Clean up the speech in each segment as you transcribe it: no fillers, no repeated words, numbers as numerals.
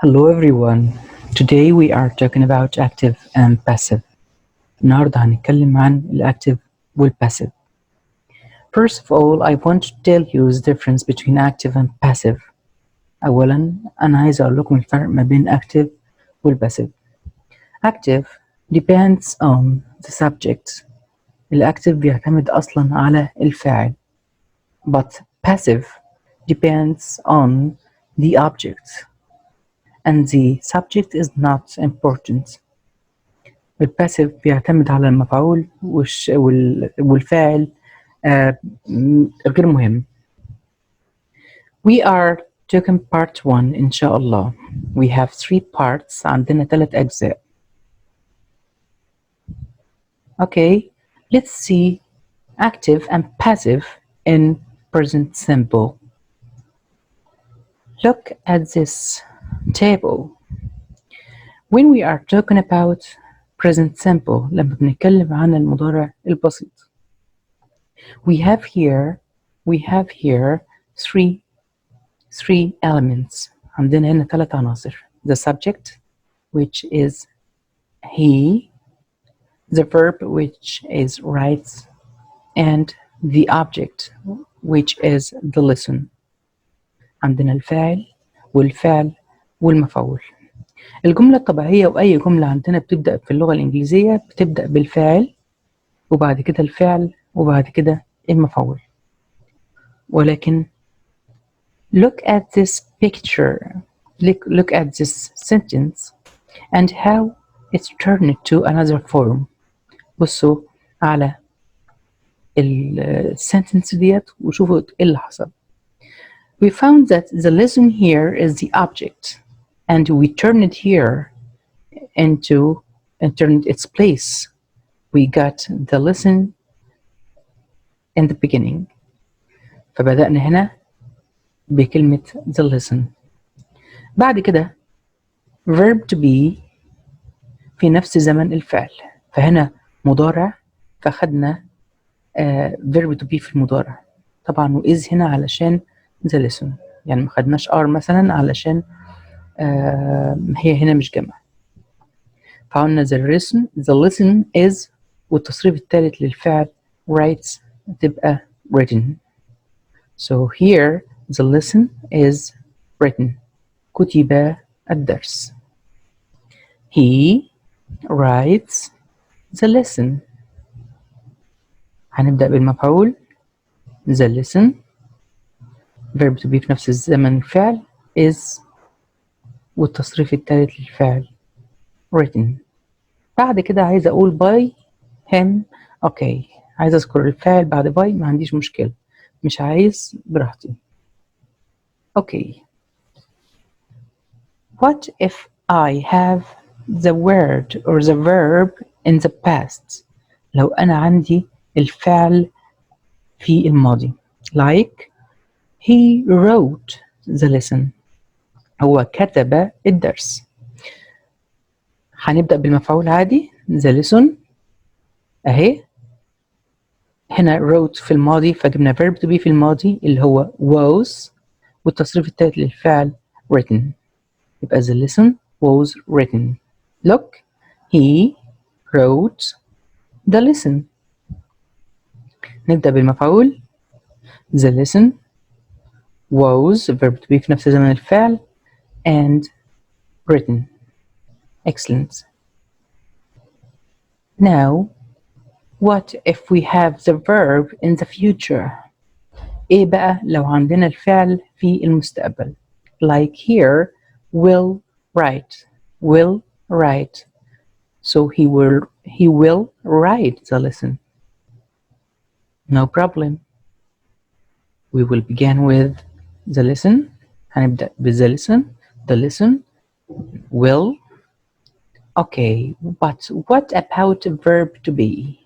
Hello everyone. Today we are talking about active and passive. النهاردة هنتكلم عن الactive والpassive. First of all, I want to tell you the difference between active and passive. أولاً أنا عايز أقول لكم الفرق ما بين active والpassive. Active depends on the subject. الactive بيعتمد أصلاً على الفاعل. But passive depends on the object. And the subject is not important. الباسيف بيعتمد على المفعول والفاعل غير مهم. We are taking part 1 إن شاء الله. We have 3 parts. عندنا 3 أجزاء. Okay, let's see active and passive in present simple. Look at this table. When we are talking about present simple, لما بنتكلم عن المضارع البسيط, we have here three elements. عندنا هنا 3 عناصر. The subject, which is he, the verb, which is writes, and the object, which is the lesson. عندنا الفاعل والفعل والمفعول. الجملة الطبيعية وأي جملة عندنا بتبدأ في اللغة الإنجليزية بتبدأ بالفاعل وبعد كده الفعل وبعد كده المفعول. ولكن look at this picture, look at this sentence and how it's turned to another form. بصوا على السنتنس ديت وشوفوا إيه اللي حصل. We found that the lesson here is the object, and we turn it here and turned its place. We got the lesson in the beginning. فبدأنا هنا بكلمة the lesson. بعد كده verb to be في نفس زمن الفعل. فهنا مضارع فخدنا verb to be في المضارع. طبعا وإذ هنا علشان the lesson. يعني ما خدناش are مثلا علشان هي هنا مش جمع. فقلنا the lesson is والتصريف الثالث للفعل writes تبقى written. So here the lesson is written. كتب الدرس. He writes the lesson. هنبدأ بالمفعول the lesson. verb to be في نفس الزمن الفعل is والتصريف الثالث للفعل written. بعد كده عايز أقول by him. أوكي، عايز أذكر الفعل بعد by ما عنديش مشكلة، مش عايز براحتي. أوكي. What if I have the word or the verb in the past؟ لو أنا عندي الفعل في الماضي. Like he wrote the lesson. هو كتب الدرس. هنبدأ بالمفعول عادي the lesson أهي. هنا wrote في الماضي فجبنا verb to be في الماضي اللي هو was والتصريف الثالث للفعل written. يبقى the lesson was written. Look, he wrote the lesson. نبدأ بالمفعول the lesson was verb to be في نفس زمن الفعل and written. Excellent. Now, what if we have the verb in the future? إيه بقى لو عندنا الفعل في المستقبل؟ Like here, will write. So he will write the lesson. No problem. We will begin with the lesson. هنبدأ بthe lesson. The lesson will. Okay, but what about verb to be?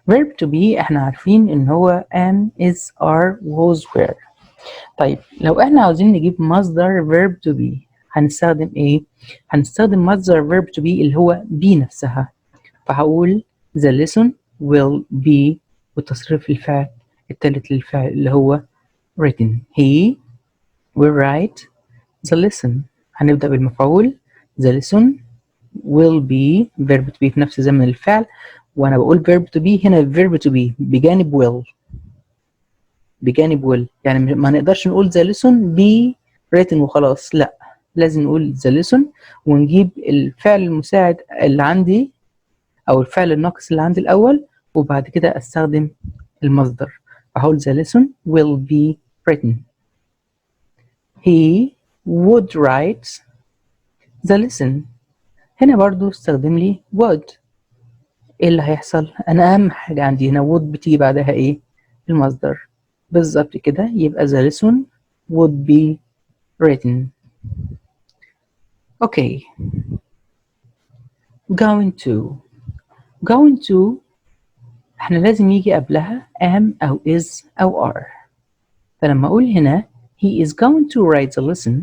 Verb to be احنا عارفين ان هو am, is, are, was, were. طيب لو احنا عاوزين نجيب مصدر verb to be هنستخدم ايه؟ هنستخدم مصدر verb to be اللي هو be نفسها. فهقول the lesson will be وتصريف الفعل الثالث للفعل اللي هو written. He will write the lesson. هنبدأ بالمفعول. the lesson will be verb to be في نفس زمن الفعل، وأنا بقول verb to be هنا verb to be بجانب will. بجانب will يعني ما نقدرش نقول the lesson be written وخلاص، لا، لازم نقول the lesson ونجيب الفعل المساعد اللي عندي أو الفعل الناقص اللي عندي الأول، وبعد كده أستخدم المصدر. فهقول the lesson will be written. He would write the lesson. هنا برضو استخدم لي would. ايه اللي هيحصل؟ انا اهم حاجة عندي هنا would بتيجي بعدها ايه؟ المصدر. بالظبط كده، يبقى the lesson would be written. Okay. going to احنا لازم يجي قبلها am او is او are. فلما اقول هنا he is going to write the lesson،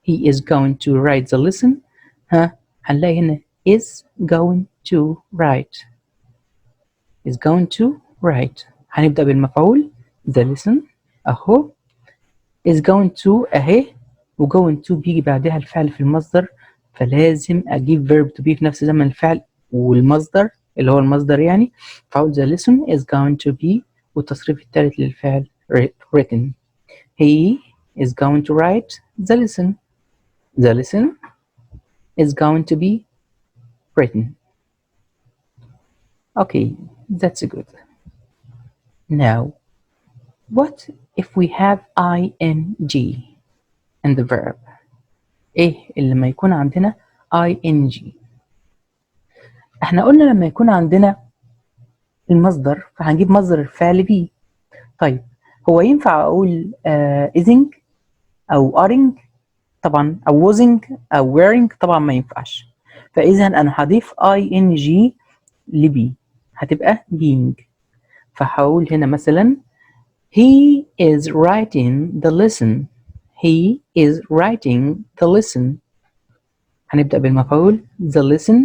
he is going to write the lesson، هنلاقي هنا is going to write. is going to write. هنبدأ بالمفعول the lesson أهو. is going to أهي، و going to بيجي بعدها الفعل في المصدر، فلازم أجيب verb to be في نفس زمن الفعل والمصدر اللي هو المصدر يعني. فأقول the lesson is going to be والتصريف الثالث للفعل written. he is going to write the lesson. the lesson is going to be written. Okay, that's good. Now, what if we have ing in the verb? ايه اللي لما يكون عندنا ing؟ احنا قلنا لما يكون عندنا المصدر فهنجيب مصدر الفعل be. طيب هو ينفع اقول ising او aring؟ طبعا، او wasing او wearing؟ طبعا ما ينفعش. فاذا انا هضيف ing لبي هتبقى being. فهقول هنا مثلا he is writing the lesson. he is writing the lesson. هنبدأ بالمفعول the lesson،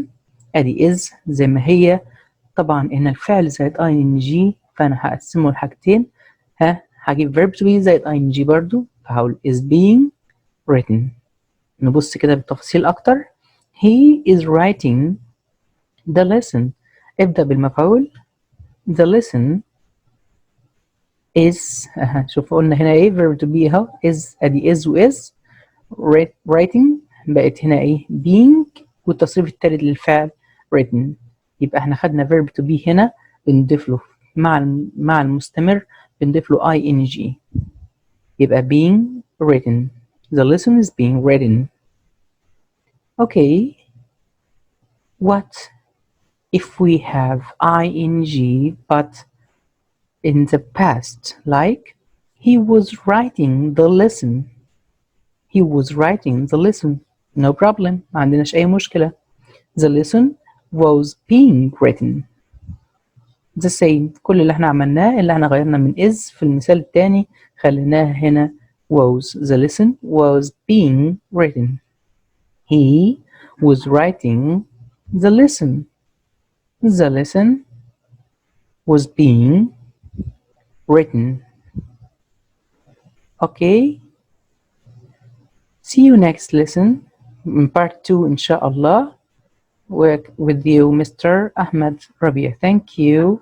ادي is زي ما هي. طبعا هنا الفعل زائد ing، فانا هقسمه لحاجتين، هجيب verb to be زائد ing برضو، فهقول is being written. نبص كده بالتفاصيل اكتر. he is writing the lesson. ابدأ بالمفعول the lesson is، شوف قلنا هنا ايه verb to be اهو is، ادي is و is writing بقت هنا ايه being، والتصريف الثالث للفعل written. يبقى احنا خدنا verb to be هنا بنضيف له مع المستمر بنضيف له ing، يبقى being written. the lesson is being written. Okay, what if we have ing but in the past, like he was writing the lesson. he was writing the lesson. no problem، ما عندناش أي مشكلة. the lesson was being written. the same، كل اللي احنا عملناه اللي احنا غيرنا من is في المثال الثاني خليناها هنا was. the lesson was being written. he was writing the lesson. the lesson was being written. Okay, see you next lesson in part 2 inshallah. Work with you Mr. Ahmed Rubia. Thank you.